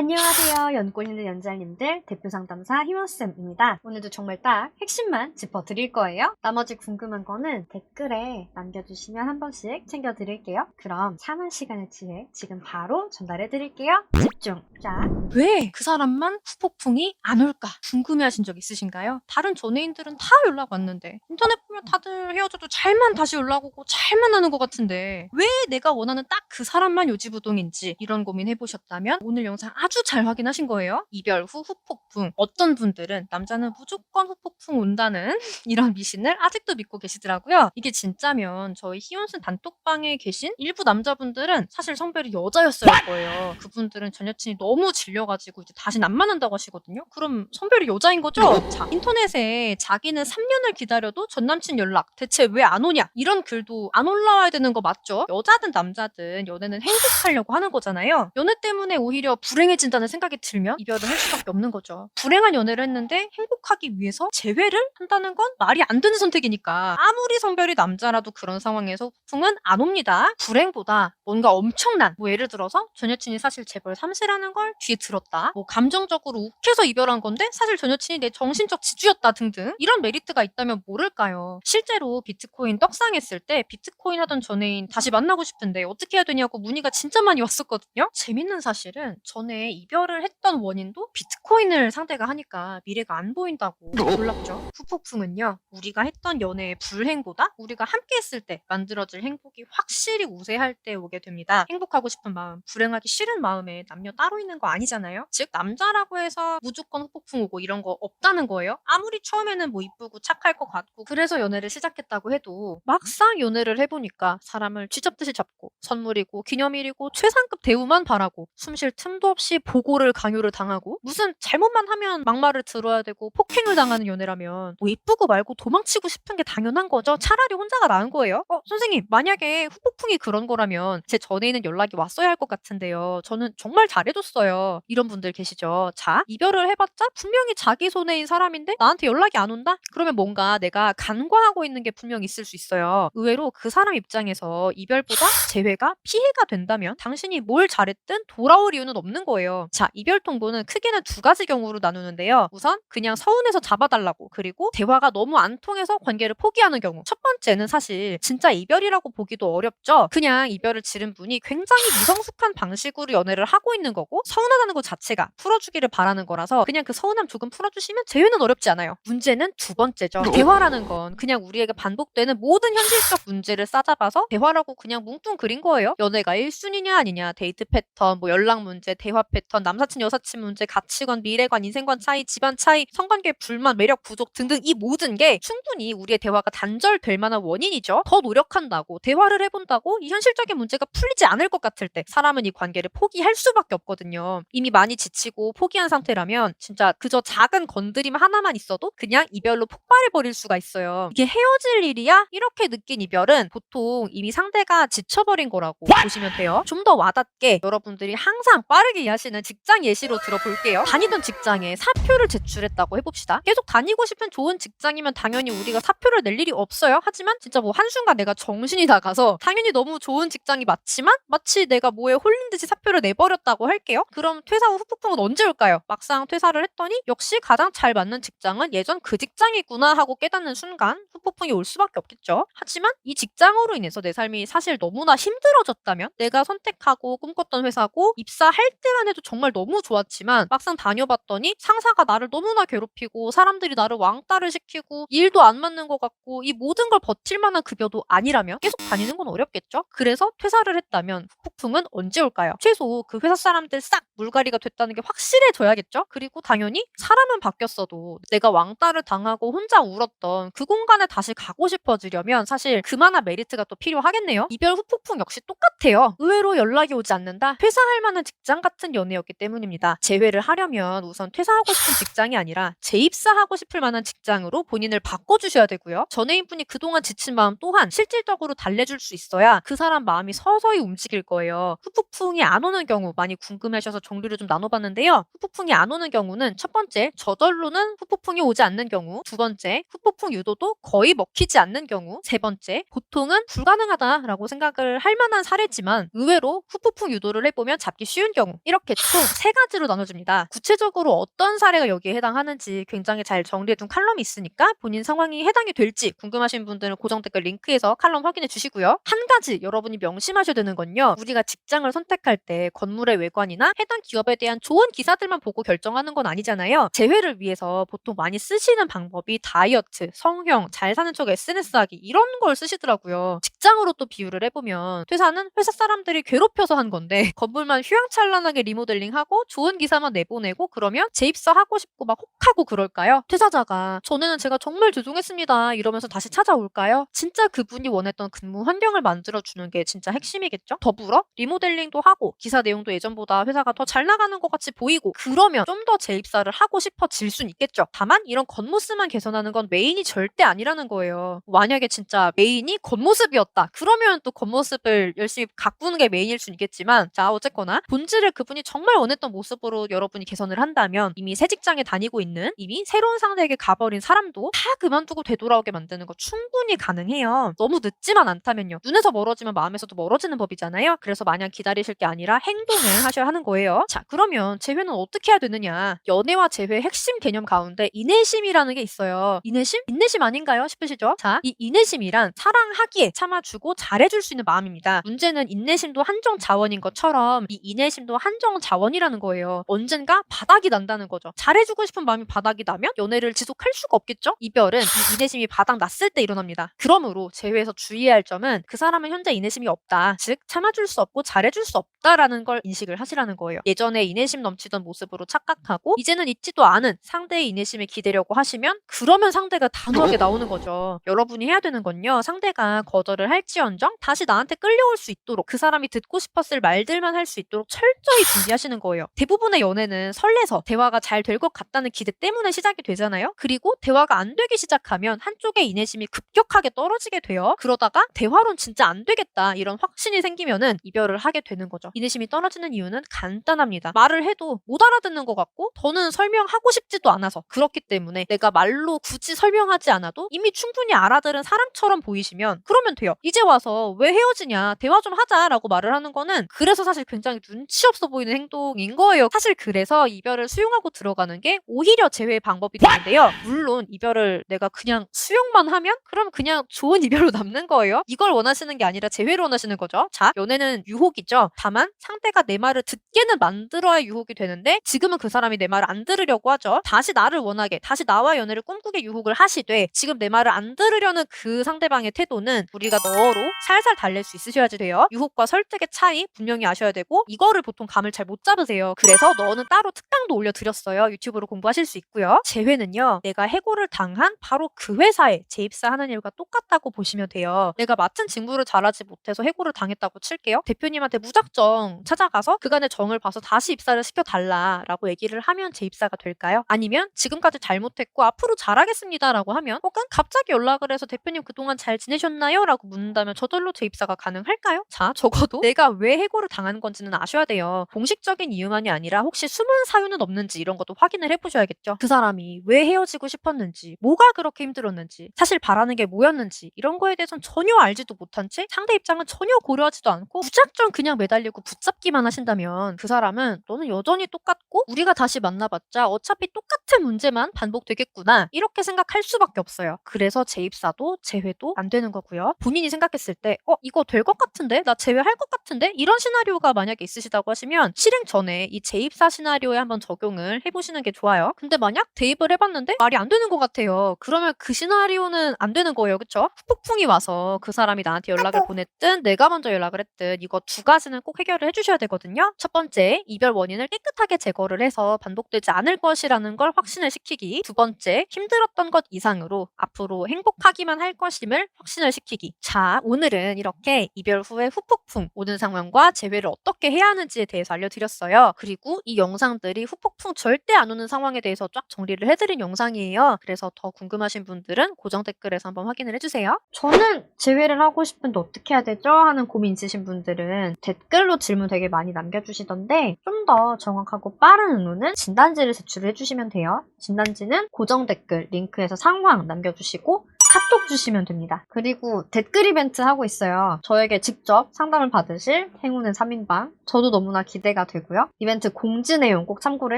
안녕하세요. 연골 있는 연잘님들 대표 상담사 희원쌤입니다. 오늘도 정말 딱 핵심만 짚어드릴 거예요. 나머지 궁금한 거는 댓글에 남겨주시면 한 번씩 챙겨드릴게요. 그럼 참은 시간을 취해 지금 바로 전달해드릴게요. 집중! 자, 왜 그 사람만 후폭풍이 안 올까 궁금해하신 적 있으신가요? 다른 전애인들은 다 연락 왔는데 인터넷 보면 다들 헤어져도 잘만 다시 연락 오고 잘만 하는 것 같은데 왜 내가 원하는 딱 그 사람만 요지부동인지 이런 고민 해보셨다면 오늘 영상 아주 잘 확인하신 거예요. 이별 후 후폭풍. 어떤 분들은 남자는 무조건 후폭풍 온다는 이런 미신을 아직도 믿고 계시더라고요. 이게 진짜면 저희 희원슨 단톡방에 계신 일부 남자분들은 사실 성별이 여자였을 거예요. 그분들은 전 여친이 너무 질려가지고 이제 다시 안 만난다고 하시거든요. 그럼 성별이 여자인 거죠? 자, 인터넷에 자기는 3년을 기다려도 전 남친 연락 대체 왜 안 오냐 이런 글도 안 올라와야 되는 거 맞죠? 여자든 남자든 연애는 행복하려고 하는 거잖아요. 연애 때문에 오히려 불행해진다는 생각이 들면 이별을 할 수밖에 없는 거죠. 불행한 연애를 했는데 행복하기 위해서 재회를 한다는 건 말이 안 되는 선택이니까 아무리 성별이 남자라도 그런 상황에서 후풍은 안 옵니다. 불행보다 뭔가 엄청난 예를 들어서 전 여친이 사실 재벌 3세라는 걸 뒤에 들었다. 감정적으로 욱해서 이별한 건데 사실 전 여친이 내 정신적 지주였다 등등 이런 메리트가 있다면 모를까요. 실제로 비트코인 떡상했을 때 비트코인 하던 전애인 다시 만나고 싶은데 어떻게 해야 되냐고 문의가 진짜 많이 왔었거든요. 재밌는 사실은 전에 이별을 했던 원인도 비트코인을 상대가 하니까 미래가 안 보인다고 놀랍죠. 후폭풍은요 우리가 했던 연애의 불행보다 우리가 함께 했을 때 만들어질 행복이 확실히 우세할 때 오게 됩니다. 행복하고 싶은 마음, 불행하기 싫은 마음에 남녀 따로 있는 거 아니잖아요. 즉 남자라고 해서 무조건 후폭풍 오고 이런 거 없다는 거예요. 아무리 처음에는 이쁘고 착할 것 같고 그래서 연애를 시작했다고 해도 막상 연애를 해보니까 사람을 쥐잡듯이 잡고 선물이고 기념일이고 최상급 대우만 바라고 숨 쉴 틈도 없이 보고를 강요를 당하고 무슨 잘못만 하면 막말을 들어야 되고 폭행을 당하는 연애라면 이쁘고 말고 도망치고 싶은 게 당연한 거죠. 차라리 혼자가 나은 거예요. 선생님 만약에 후폭풍이 그런 거라면 제 전에는 연락이 왔어야 할 것 같은데요. 저는 정말 잘해줬어요. 이런 분들 계시죠. 자, 이별을 해봤자 분명히 자기 손해인 사람인데 나한테 연락이 안 온다? 그러면 뭔가 내가 간과하고 있는 게 분명 있을 수 있어요. 의외로 그 사람 입장에서 이별보다 재회가 피해가 된다면 당신이 뭘 잘했든 돌아올 이유는 없는 거예요. 자, 이별 통보는 크게는 두 가지 경우로 나누는데요. 우선 그냥 서운해서 잡아달라고 그리고 대화가 너무 안 통해서 관계를 포기하는 경우. 첫 번째는 사실 진짜 이별이라고 보기도 어렵죠. 그냥 이별을 지른 분이 굉장히 미성숙한 방식으로 연애를 하고 있는 거고 서운하다는 것 자체가 풀어주기를 바라는 거라서 그냥 그 서운함 조금 풀어주시면 재회는 어렵지 않아요. 문제는 두 번째죠. 대화라는 건 그냥 우리에게 반복되는 모든 현실적 문제를 싸잡아서 대화라고 그냥 뭉뚱그린 거예요. 연애가 1순위냐 아니냐, 데이트 패턴, 연락 문제, 대화 패턴, 남사친 여사친 문제, 가치관, 미래관, 인생관 차이, 집안 차이, 성관계 불만, 매력 부족 등등 이 모든 게 충분히 우리의 대화가 단절될 만한 원인이죠. 더 노력한다고 대화를 해본다고 이 현실적인 문제가 풀리지 않을 것 같을 때 사람은 이 관계를 포기할 수밖에 없거든요. 이미 많이 지치고 포기한 상태라면 진짜 그저 작은 건드림 하나만 있어도 그냥 이별로 폭발해버릴 수가 있어요. 이게 헤어질 일이야? 이렇게 느낀 이별은 보통 이미 상대가 지쳐버린 거라고 보시면 돼요. 좀 더 와닿게 여러분들이 항상 빠르게 이해하시는 직장 예시로 들어볼게요. 다니던 직장에 사표를 제출했다고 해봅시다. 계속 다니고 싶은 좋은 직장이면 당연히 우리가 사표를 낼 일이 없어요. 하지만 진짜 한순간 내가 정신이 나가서 당연히 너무 좋은 직장이 맞지만 마치 내가 뭐에 홀린 듯이 사표를 내버렸다고 할게요. 그럼 퇴사 후 후폭풍은 언제 올까요? 막상 퇴사를 했더니 역시 가장 잘 맞는 직장은 예전 그 직장이구나 하고 깨닫는 순간 후폭풍이 올 수밖에 없겠죠. 하지만 이 직장으로 인해서 내 삶이 사실 너무나 힘들어졌다면 내가 선택하고 꿈꿨던 회사고 입사할 때만 해도 정말 너무 좋았지만 막상 다녀봤더니 상사가 나를 너무나 괴롭히고 사람들이 나를 왕따를 시키고 일도 안 맞는 것 같고 이 모든 걸 버틸 만한 급여도 아니라면 계속 다니는 건 어렵겠죠. 그래서 퇴사를 했다면 후폭풍은 언제 올까요? 최소 그 회사 사람들 싹 물갈이가 됐다는 게 확실해져야겠죠. 그리고 당연히 사람은 바뀌었어도 내가 왕따를 당하고 혼자 울었던 그 공간에 다시 가고 싶어지려면 사실 그만한 메리트가 또 필요하겠네요. 이별 후폭풍 역시 똑같아요. 의외로 연락이 오지 않는다? 퇴사할 만한 직장 같은 연애였기 때문입니다. 재회를 하려면 우선 퇴사하고 싶은 직장이 아니라 재입사하고 싶을 만한 직장으로 본인을 바꿔주셔야 되고요. 전애인분이 그동안 지친 마음 또한 실질적으로 달래줄 수 있어야 그 사람 마음이 서서히 움직일 거예요. 후폭풍이 안 오는 경우 많이 궁금해하셔서 종류를 좀 나눠봤는데요. 후폭풍이 안 오는 경우는 첫 번째, 저절로는 후폭풍이 오지 않는 경우, 두 번째, 후폭풍 유도도 거의 먹히지 않는 경우, 세 번째, 보통은 불가능하다라고 생각을 할 만한 사례지만 의외로 후폭풍 유도를 해보면 잡기 쉬운 경우 이렇게 이렇게 총 3가지로 나눠줍니다. 구체적으로 어떤 사례가 여기에 해당하는지 굉장히 잘 정리해둔 칼럼이 있으니까 본인 상황이 해당이 될지 궁금하신 분들은 고정 댓글 링크에서 칼럼 확인해 주시고요. 한 가지 여러분이 명심하셔야 되는 건요. 우리가 직장을 선택할 때 건물의 외관이나 해당 기업에 대한 좋은 기사들만 보고 결정하는 건 아니잖아요. 재회를 위해서 보통 많이 쓰시는 방법이 다이어트, 성형, 잘 사는 척 SNS 하기 이런 걸 쓰시더라고요. 직장으로 또 비유를 해보면 퇴사는 회사 사람들이 괴롭혀서 한 건데 건물만 휘황찬란하게 리모델링하고 좋은 기사만 내보내고 그러면 재입사 하고 싶고 막 혹하고 그럴까요? 퇴사자가 전에는 제가 정말 죄송했습니다 이러면서 다시 찾아올까요? 진짜 그분이 원했던 근무 환경을 만들어주는 게 진짜 핵심이겠죠? 더불어 리모델링도 하고 기사 내용도 예전보다 회사가 더 잘 나가는 것 같이 보이고 그러면 좀 더 재입사를 하고 싶어질 순 있겠죠. 다만 이런 겉모습만 개선하는 건 메인이 절대 아니라는 거예요. 만약에 진짜 메인이 겉모습이었다. 그러면 또 겉모습을 열심히 가꾸는 게 메인일 순 있겠지만 자 어쨌거나 본질을 그분이 정말 원했던 모습으로 여러분이 개선을 한다면 이미 새 직장에 다니고 있는 이미 새로운 상대에게 가버린 사람도 다 그만두고 되돌아오게 만드는 거 충분히 가능해요. 너무 늦지만 않다면요. 눈에서 멀어지면 마음에서도 멀어지는 법이잖아요. 그래서 마냥 기다리실 게 아니라 행동을 하셔야 하는 거예요. 자 그러면 재회는 어떻게 해야 되느냐. 연애와 재회의 핵심 개념 가운데 인내심이라는 게 있어요. 인내심? 인내심 아닌가요? 싶으시죠? 자, 이 인내심이란 사랑하기에 참아주고 잘해줄 수 있는 마음입니다. 문제는 인내심도 한정 자원인 것처럼 이 인내심도 한정 자원이라는 거예요. 언젠가 바닥이 난다는 거죠. 잘해주고 싶은 마음이 바닥이 나면 연애를 지속할 수가 없겠죠? 이별은 이 인내심이 바닥 났을 때 일어납니다. 그러므로 재회에서 주의해야 할 점은 그 사람은 현재 인내심이 없다. 즉 참아줄 수 없고 잘해줄 수 없다라는 걸 인식을 하시라는 거예요. 예전에 인내심 넘치던 모습으로 착각하고 이제는 있지도 않은 상대의 인내심에 기대려고 하시면 그러면 상대가 단호하게 나오는 거죠. 여러분이 해야 되는 건요. 상대가 거절을 할지언정 다시 나한테 끌려올 수 있도록 그 사람이 듣고 싶었을 말들만 할 수 있도록 철저히 준비하시는 거예요. 대부분의 연애는 설레서 대화가 잘 될 것 같다는 기대 때문에 시작이 되잖아요. 그리고 대화가 안 되기 시작하면 한쪽의 인내심이 급격하게 떨어지게 돼요. 그러다가 대화론 진짜 안 되겠다 이런 확신이 생기면은 이별을 하게 되는 거죠. 인내심이 떨어지는 이유는 간단합니다. 말을 해도 못 알아듣는 것 같고 더는 설명하고 싶지도 않아서 그렇기 때문에 내가 말로 굳이 설명하지 않아도 이미 충분히 알아들은 사람처럼 보이시면 그러면 돼요. 이제 와서 왜 헤어지냐 대화 좀 하자라고 말을 하는 거는 그래서 사실 굉장히 눈치 없어 보이는 행동인 거예요. 사실 그래서 이별을 수용하고 들어가는 게 오히려 재회의 방법이 되는데요. 물론 이별을 내가 그냥 수용만 하면 그럼 그냥 좋은 이별로 남는 거예요. 이걸 원하시는 게 아니라 재회를 원하시는 거죠. 자, 연애는 유혹이죠. 다만 상대가 내 말을 듣게는 만들어야 유혹이 되는데 지금은 그 사람이 내 말을 안 들으려고 하죠. 다시 나를 원하게 다시 나와 연애를 꿈꾸게 유혹을 하시되 지금 내 말을 안 들으려는 그 상대방의 태도는 우리가 너로 살살 달랠 수 있으셔야지 돼요. 유혹과 설득의 차이 분명히 아셔야 되고 이거를 보통 감을 잘 못 잡으세요. 그래서 너는 따로 특강도 올려드렸어요. 유튜브로 공부하실 수 있고요. 재회는요. 내가 해고를 당한 바로 그 회사에 재입사하는 일과 똑같다고 보시면 돼요. 내가 맡은 직무를 잘하지 못해서 해고를 당했다고 칠게요. 대표님한테 무작정 찾아가서 그간의 정을 봐서 다시 입사를 시켜달라라고 얘기를 하면 재입사가 될까요? 아니면 지금까지 잘못했고 앞으로 잘하겠습니다라고 하면 혹은 갑자기 연락을 해서 대표님 그동안 잘 지내셨나요? 라고 묻는다면 저절로 재입사가 가능할까요? 자, 적어도 내가 왜 해고를 당한 건지는 아셔야 돼요. 공식적인 이유만이 아니라 혹시 숨은 사유는 없는지 이런 것도 확인을 해보셔야겠죠. 그 사람이 왜 헤어지고 싶었는지, 뭐가 그렇게 힘들었는지, 사실 바라는 게 뭐였는지 이런 거에 대해선 전혀 알지도 못한 채 상대 입장은 전혀 고려하지도 않고 무작정 그냥 매달리고 붙잡기만 하신다면 그 사람은 너는 여전히 똑같고 우리가 다시 만나봤자 어차피 똑같은 문제만 반복되겠구나 이렇게 생각할 수밖에 없어요. 그래서 재입사도 재회도 안 되는 거고요. 본인이 생각했을 때 이거 될 것 같은데? 나 재회할 것 같은데? 이런 시나리오가 만약에 있으시다고 하시면 실행 전에 이 재입사 시나리오에 한번 적용을 해보시는 게 좋아요. 근데 만약 대입을 해봤는데 말이 안 되는 것 같아요. 그러면 그 시나리오는 안 되는 거예요. 그쵸? 후폭풍이 와서 그 사람이 나한테 연락을 보냈든 내가 먼저 연락을 했든 이거 두 가지는 꼭 해결을 해주셔야 되거든요. 첫 번째, 이별 원인을 깨끗하게 제거를 해서 반복되지 않을 것이라는 걸 확신을 시키기. 두 번째, 힘들었던 것 이상으로 앞으로 행복하기만 할 것임을 확신을 시키기. 자, 오늘은 이렇게 이별 후의 후폭풍 오는 상황과 재회를 어떻게 해야 하는지에 대해서 알려드렸어요. 그리고 이 영상들이 후폭풍 절대 안 오는 상황에 대해서 쫙 정리를 해드린 영상이에요. 그래서 더 궁금하신 분들은 고정 댓글에서 한번 확인을 해주세요. 저는 재회를 하고 싶은데 어떻게 해야 되죠? 하는 고민 있으신 분들은 댓글로 질문 되게 많이 남겨주시던데 좀 더 정확하고 빠른 의논은 진단지를 제출을 해주시면 돼요. 진단지는 고정 댓글 링크에서 상황 남겨주시고 카톡 주시면 됩니다. 그리고 댓글 이벤트 하고 있어요. 저에게 직접 상담을 받으실 행운의 3인방. 저도 너무나 기대가 되고요. 이벤트 공지 내용 꼭 참고를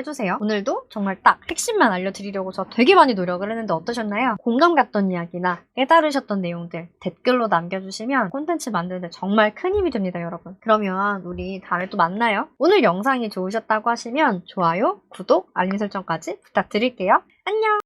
해주세요. 오늘도 정말 딱 핵심만 알려드리려고 저 되게 많이 노력을 했는데 어떠셨나요? 공감 갔던 이야기나 깨달으셨던 내용들 댓글로 남겨주시면 콘텐츠 만드는데 정말 큰 힘이 됩니다, 여러분. 그러면 우리 다음에 또 만나요. 오늘 영상이 좋으셨다고 하시면 좋아요, 구독, 알림 설정까지 부탁드릴게요. 안녕!